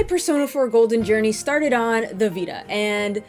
My Persona 4 Golden journey started on the Vita, and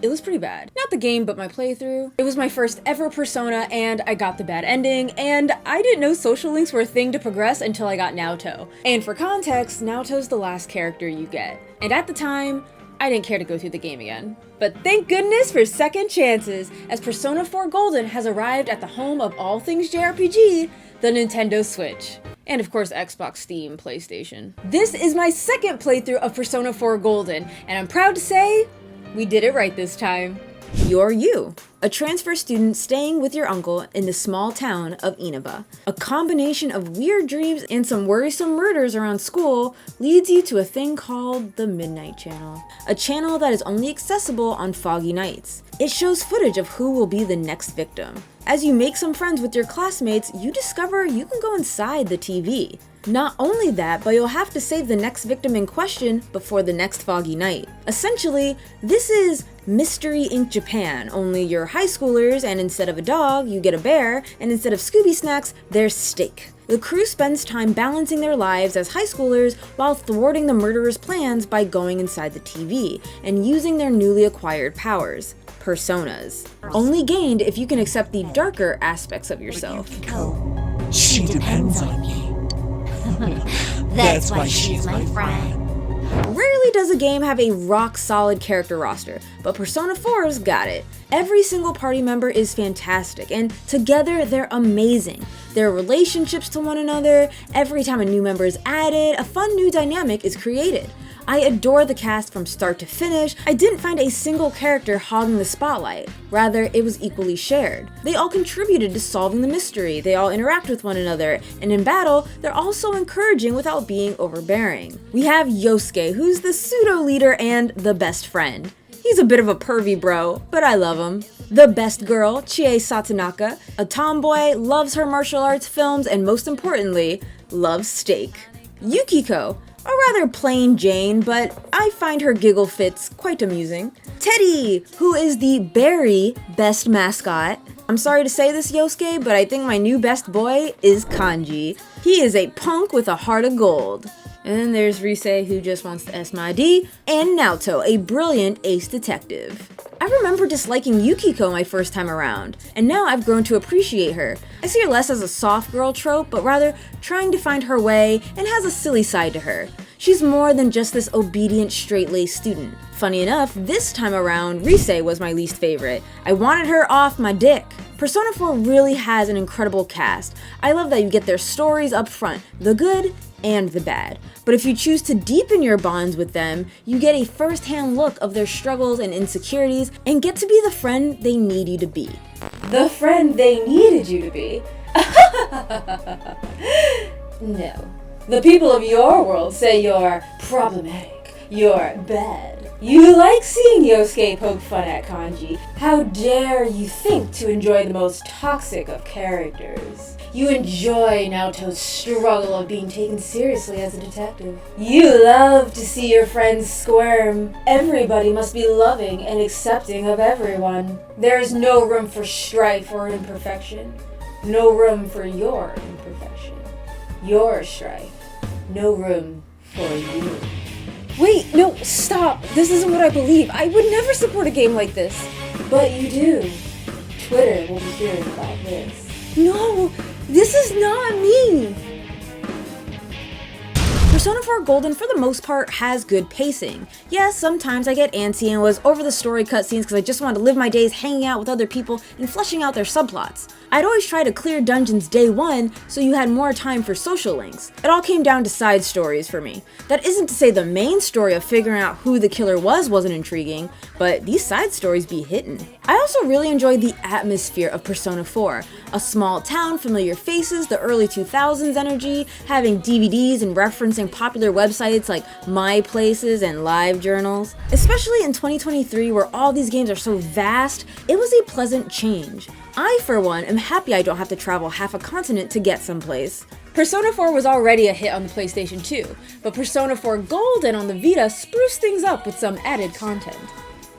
it was pretty bad. Not the game, but my playthrough. It was my first ever Persona, and I got the bad ending, and I didn't know social links were a thing to progress until I got Naoto. And for context, Naoto's the last character you get. And at the time, I didn't care to go through the game again. But thank goodness for second chances, as Persona 4 Golden has arrived at the home of all things JRPG, the Nintendo Switch. And of course Xbox, Steam, PlayStation. This is my second playthrough of Persona 4 Golden, and I'm proud to say, we did it right this time. You're you, a transfer student staying with your uncle in the small town of Inaba. A combination of weird dreams and some worrisome murders around school leads you to a thing called the Midnight Channel. A channel that is only accessible on foggy nights. It shows footage of who will be the next victim. As you make some friends with your classmates, you discover you can go inside the TV. Not only that, but you'll have to save the next victim in question before the next foggy night. Essentially, this is Mystery Inc. Japan, only you're high schoolers, and instead of a dog, you get a bear, and instead of Scooby snacks, there's steak. The crew spends time balancing their lives as high schoolers while thwarting the murderer's plans by going inside the TV and using their newly acquired powers. Personas. Only gained if you can accept the darker aspects of yourself. She depends on me. That's why she's my friend. Rarely does a game have a rock-solid character roster, but Persona 4's got it. Every single party member is fantastic, and together they're amazing. Their relationships to one another, every time a new member is added, a fun new dynamic is created. I adore the cast from start to finish. I didn't find a single character hogging the spotlight. Rather, it was equally shared. They all contributed to solving the mystery, they all interact with one another, and in battle, they're also encouraging without being overbearing. We have Yosuke, who's the pseudo-leader and the best friend. He's a bit of a pervy bro, but I love him. The best girl, Chie Satonaka, a tomboy, loves her martial arts films, and most importantly, loves steak. Yukiko, a rather plain Jane, but I find her giggle fits quite amusing. Teddy, who is the very best mascot. I'm sorry to say this, Yosuke, but I think my new best boy is Kanji. He is a punk with a heart of gold. And then there's Rise, who just wants to S my D, and Naoto, a brilliant ace detective. I remember disliking Yukiko my first time around, and now I've grown to appreciate her. I see her less as a soft girl trope, but rather trying to find her way and has a silly side to her. She's more than just this obedient, straight-laced student. Funny enough, this time around, Rise was my least favorite. I wanted her off my dick. Persona 4 really has an incredible cast. I love that you get their stories up front, the good and the bad. But if you choose to deepen your bonds with them, you get a first-hand look of their struggles and insecurities and get to be the friend they need you to be. The friend they needed you to be? No. The people of your world say you're problematic, you're bad. You like seeing Yosuke poke fun at Kanji. How dare you think to enjoy the most toxic of characters? You enjoy Naoto's struggle of being taken seriously as a detective. You love to see your friends squirm. Everybody must be loving and accepting of everyone. There is no room for strife or imperfection. No room for your imperfection. Your strife. No room for you. Wait, no, stop. This isn't what I believe. I would never support a game like this. But you do. Twitter will be hearing about this. No, this is not me. Persona 4 Golden, for the most part, has good pacing. Yes, sometimes I get antsy and was over the story cutscenes because I just wanted to live my days hanging out with other people and fleshing out their subplots. I'd always try to clear dungeons day one so you had more time for social links. It all came down to side stories for me. That isn't to say the main story of figuring out who the killer wasn't intriguing, but these side stories be hittin'. I also really enjoyed the atmosphere of Persona 4. A small town, familiar faces, the early 2000s energy, having DVDs and referencing popular websites like My Places and Live Journals. Especially in 2023 where all these games are so vast, it was a pleasant change. I, for one, am happy I don't have to travel half a continent to get someplace. Persona 4 was already a hit on the PlayStation 2, but Persona 4 Golden on the Vita spruced things up with some added content.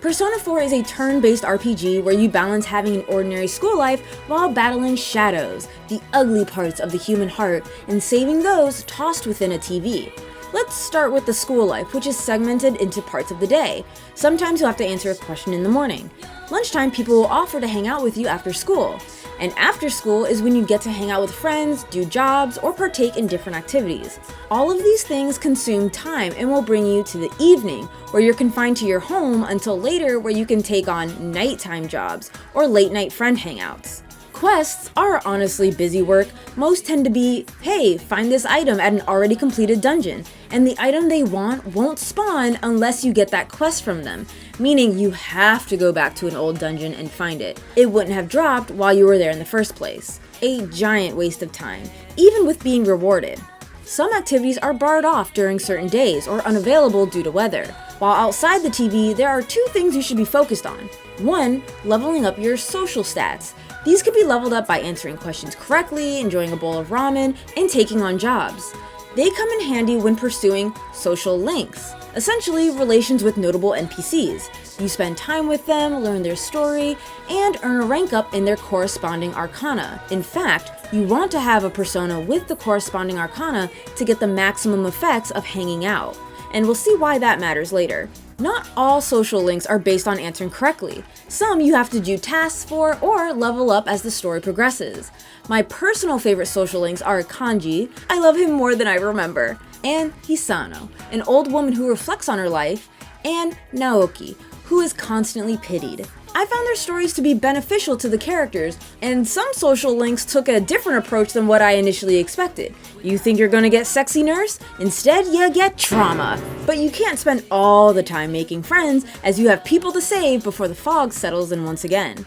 Persona 4 is a turn-based RPG where you balance having an ordinary school life while battling shadows, the ugly parts of the human heart, and saving those tossed within a TV. Let's start with the school life, which is segmented into parts of the day. Sometimes you'll have to answer a question in the morning. Lunchtime, people will offer to hang out with you after school. And after school is when you get to hang out with friends, do jobs, or partake in different activities. All of these things consume time and will bring you to the evening, where you're confined to your home until later, where you can take on nighttime jobs or late night friend hangouts. Quests are honestly busy work. Most tend to be, hey, find this item at an already completed dungeon, and the item they want won't spawn unless you get that quest from them, meaning you have to go back to an old dungeon and find it. It wouldn't have dropped while you were there in the first place. A giant waste of time, even with being rewarded. Some activities are barred off during certain days or unavailable due to weather. While outside the TV, there are two things you should be focused on. One, leveling up your social stats. These can be leveled up by answering questions correctly, enjoying a bowl of ramen, and taking on jobs. They come in handy when pursuing social links, essentially relations with notable NPCs. You spend time with them, learn their story, and earn a rank up in their corresponding arcana. In fact, you want to have a persona with the corresponding arcana to get the maximum effects of hanging out, and we'll see why that matters later. Not all social links are based on answering correctly. Some you have to do tasks for or level up as the story progresses. My personal favorite social links are Kanji, I love him more than I remember, and Hisano, an old woman who reflects on her life, and Naoki, who is constantly pitied. I found their stories to be beneficial to the characters, and some social links took a different approach than what I initially expected. You think you're gonna get sexy nurse? Instead, you get trauma. But you can't spend all the time making friends, as you have people to save before the fog settles in once again.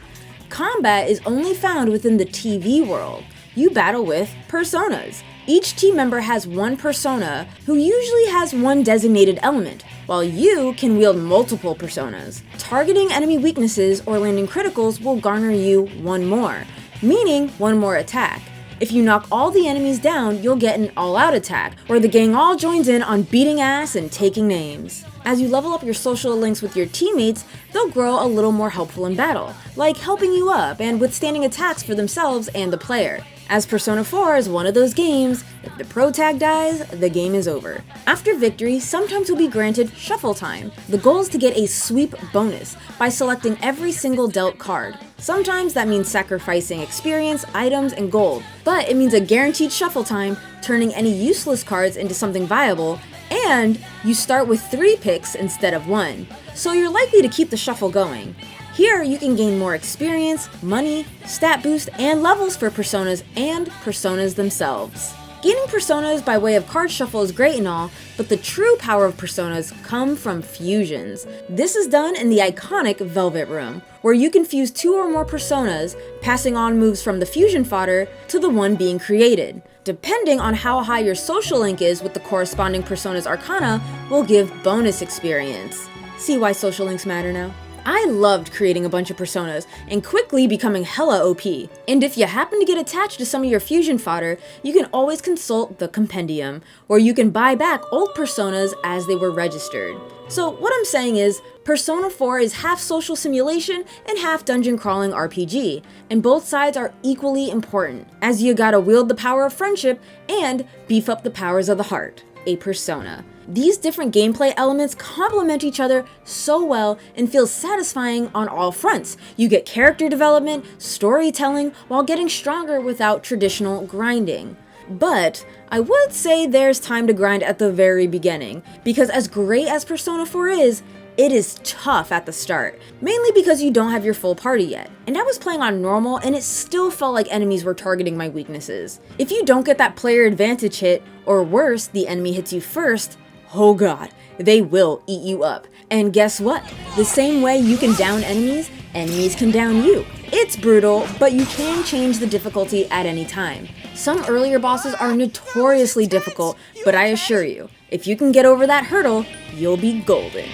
Combat is only found within the TV world. You battle with personas. Each team member has one persona, who usually has one designated element, while you can wield multiple personas. Targeting enemy weaknesses or landing criticals will garner you one more, meaning one more attack. If you knock all the enemies down, you'll get an all-out attack, where the gang all joins in on beating ass and taking names. As you level up your social links with your teammates, they'll grow a little more helpful in battle, like helping you up and withstanding attacks for themselves and the player. As Persona 4 is one of those games, if the pro tag dies, the game is over. After victory, sometimes you'll be granted shuffle time. The goal is to get a sweep bonus by selecting every single dealt card. Sometimes that means sacrificing experience, items, and gold, but it means a guaranteed shuffle time, turning any useless cards into something viable, and you start with 3 picks instead of 1, so you're likely to keep the shuffle going. Here, you can gain more experience, money, stat boost, and levels for personas and personas themselves. Gaining personas by way of card shuffle is great and all, but the true power of personas come from fusions. This is done in the iconic Velvet Room, where you can fuse 2 or more personas, passing on moves from the fusion fodder to the one being created. Depending on how high your social link is with the corresponding persona's arcana, will give bonus experience. See why social links matter now? I loved creating a bunch of personas and quickly becoming hella OP. And if you happen to get attached to some of your fusion fodder, you can always consult the compendium, where you can buy back old personas as they were registered. So what I'm saying is, Persona 4 is half social simulation and half dungeon crawling RPG, and both sides are equally important, as you gotta wield the power of friendship and beef up the powers of the heart, a persona. These different gameplay elements complement each other so well and feel satisfying on all fronts. You get character development, storytelling, while getting stronger without traditional grinding. But I would say there's time to grind at the very beginning, because as great as Persona 4 is, it is tough at the start, mainly because you don't have your full party yet. And I was playing on normal and it still felt like enemies were targeting my weaknesses. If you don't get that player advantage hit, or worse, the enemy hits you first, oh god, they will eat you up. And guess what? The same way you can down enemies, enemies can down you. It's brutal, but you can change the difficulty at any time. Some earlier bosses are notoriously difficult, but I assure you, if you can get over that hurdle, you'll be golden.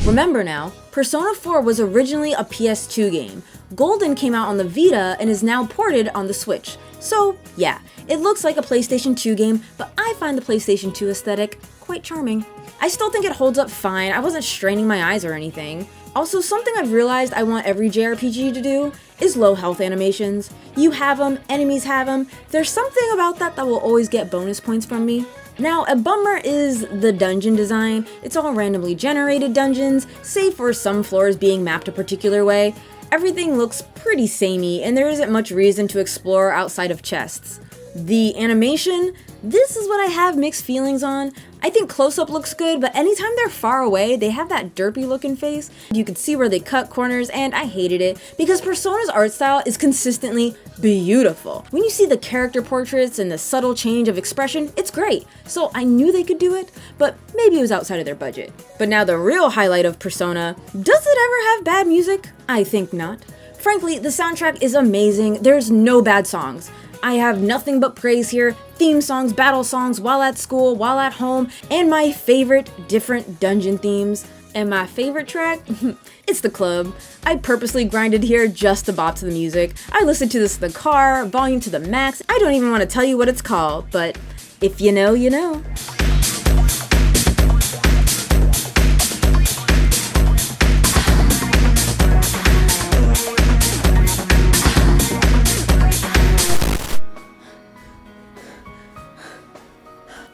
Remember now, Persona 4 was originally a PS2 game. Golden came out on the Vita and is now ported on the Switch. So yeah, it looks like a PlayStation 2 game, but I find the PlayStation 2 aesthetic quite charming. I still think it holds up fine, I wasn't straining my eyes or anything. Also, something I've realized I want every JRPG to do is low health animations. You have them, enemies have them. There's something about that will always get bonus points from me. Now, a bummer is the dungeon design. It's all randomly generated dungeons, save for some floors being mapped a particular way. Everything looks pretty samey, and there isn't much reason to explore outside of chests. The animation, this is what I have mixed feelings on. I think close-up looks good, but anytime they're far away, they have that derpy looking face. You can see where they cut corners, and I hated it, because Persona's art style is consistently beautiful. When you see the character portraits and the subtle change of expression, it's great. So I knew they could do it, but maybe it was outside of their budget. But now the real highlight of Persona, does it ever have bad music? I think not. Frankly, the soundtrack is amazing. There's no bad songs. I have nothing but praise here. Theme songs, battle songs, while at school, while at home, and my favorite different dungeon themes. And my favorite track? It's The Club. I purposely grinded here just to bop to the music. I listened to this in the car, volume to the max. I don't even want to tell you what it's called, but if you know, you know.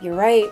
You're right.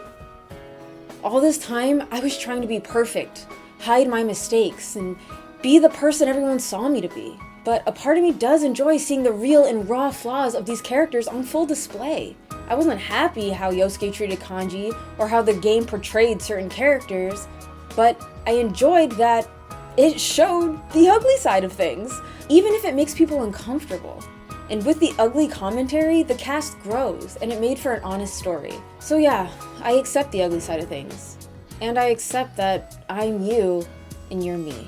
All this time, I was trying to be perfect, hide my mistakes, and be the person everyone saw me to be. But a part of me does enjoy seeing the real and raw flaws of these characters on full display. I wasn't happy how Yosuke treated Kanji, or how the game portrayed certain characters, but I enjoyed that it showed the ugly side of things, even if it makes people uncomfortable. And with the ugly commentary, the cast grows, and it made for an honest story. So yeah, I accept the ugly side of things. And I accept that I'm you, and you're me.